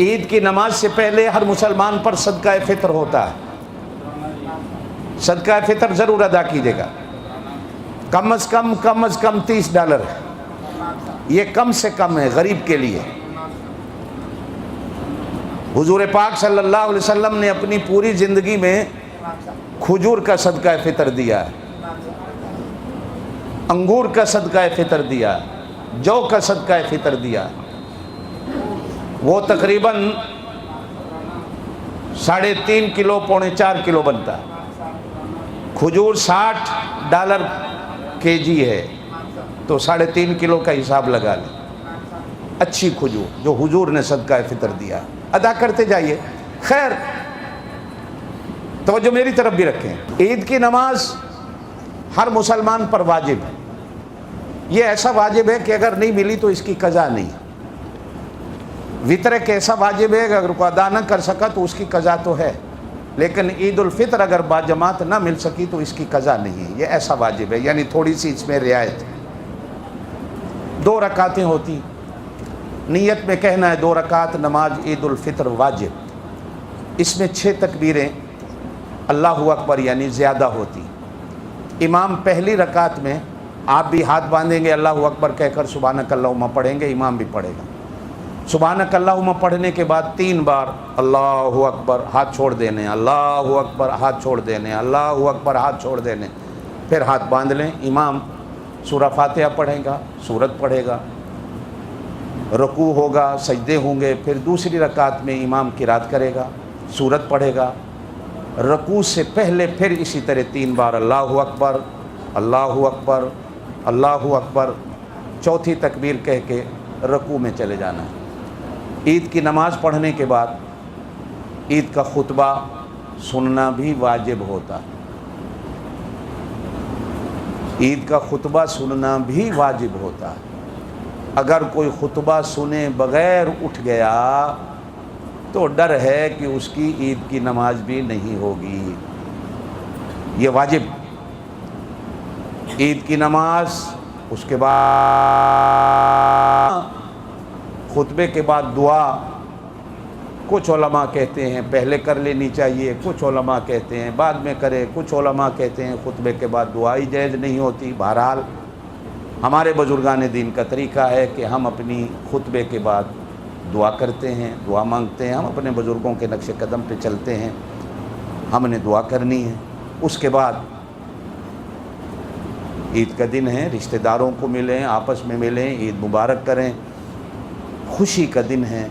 عید کی نماز سے پہلے ہر مسلمان پر صدقہ فطر ہوتا ہے. صدقہ فطر ضرور ادا کیجیے گا. کم از کم $30 ہے. یہ کم سے کم ہے غریب کے لیے. حضور پاک صلی اللہ علیہ وسلم نے اپنی پوری زندگی میں کھجور کا صدقہ فطر دیا ہے، انگور کا صدقہ فطر دیا، جو کا صدقہ فطر دیا. وہ تقریباً 3.5 کلو پونے 4 کلو بنتا ہے. کھجور $60 kg ہے تو 3.5 کلو کا حساب لگا لیں. اچھی کھجور جو حضور نے صدقہ فطر دیا ادا کرتے جائیے. خیر توجہ میری طرف بھی رکھیں. عید کی نماز ہر مسلمان پر واجب ہے. یہ ایسا واجب ہے کہ اگر نہیں ملی تو اس کی قضا نہیں. وطر ایک ایسا واجب ہے کہ اگر کوئی ادا نہ کر سکا تو اس کی قضا تو ہے، لیکن عید الفطر اگر باجماعت نہ مل سکی تو اس کی قضا نہیں ہے. یہ ایسا واجب ہے، یعنی تھوڑی سی اس میں رعایت. 2 رکعتیں ہوتی. نیت میں کہنا ہے 2 رکعت نماز عید الفطر واجب. اس میں 6 تکبیریں اللہ اکبر یعنی زیادہ ہوتی. امام پہلی رکعت میں آپ بھی ہاتھ باندھیں گے، اللہ اکبر کہہ کر سبحانک اللہم پڑھیں گے، امام بھی پڑھے گا. سبحانک اللہم پڑھنے کے بعد 3 بار اللہ اکبر ہاتھ چھوڑ دینے، اللہ اکبر ہاتھ چھوڑ دینے، اللہ اکبر ہاتھ چھوڑ دینے. پھر ہاتھ باندھ لیں. امام سورہ فاتحہ پڑھے گا، سورت پڑھے گا، رکوع ہوگا، سجدے ہوں گے. پھر دوسری رکعت میں امام قرات کرے گا، سورت پڑھے گا. رکوع سے پہلے پھر اسی طرح 3 بار اللہ اکبر، اللہ اکبر، اللہ اکبر. چوتھی تکبیر کہہ کے رکوع میں چلے جانا ہے. عید کی نماز پڑھنے کے بعد عید کا خطبہ سننا بھی واجب ہوتا ہے. عید کا خطبہ سننا بھی واجب ہوتا ہے. اگر کوئی خطبہ سنے بغیر اٹھ گیا تو ڈر ہے کہ اس کی عید کی نماز بھی نہیں ہوگی. یہ واجب. عید کی نماز اس کے بعد خطبے کے بعد دعا کچھ علماء کہتے ہیں پہلے کر لینی چاہیے، کچھ علماء کہتے ہیں بعد میں کرے، کچھ علماء کہتے ہیں خطبے کے بعد دعا ہی جائز نہیں ہوتی. بہرحال ہمارے بزرگان دین کا طریقہ ہے کہ ہم اپنی خطبے کے بعد دعا کرتے ہیں، دعا مانگتے ہیں. ہم اپنے بزرگوں کے نقش قدم پہ چلتے ہیں، ہم نے دعا کرنی ہے. اس کے بعد عید کا دن ہے، رشتہ داروں کو ملیں، آپس میں ملیں، عید مبارک کریں. خوشی کا دن ہے.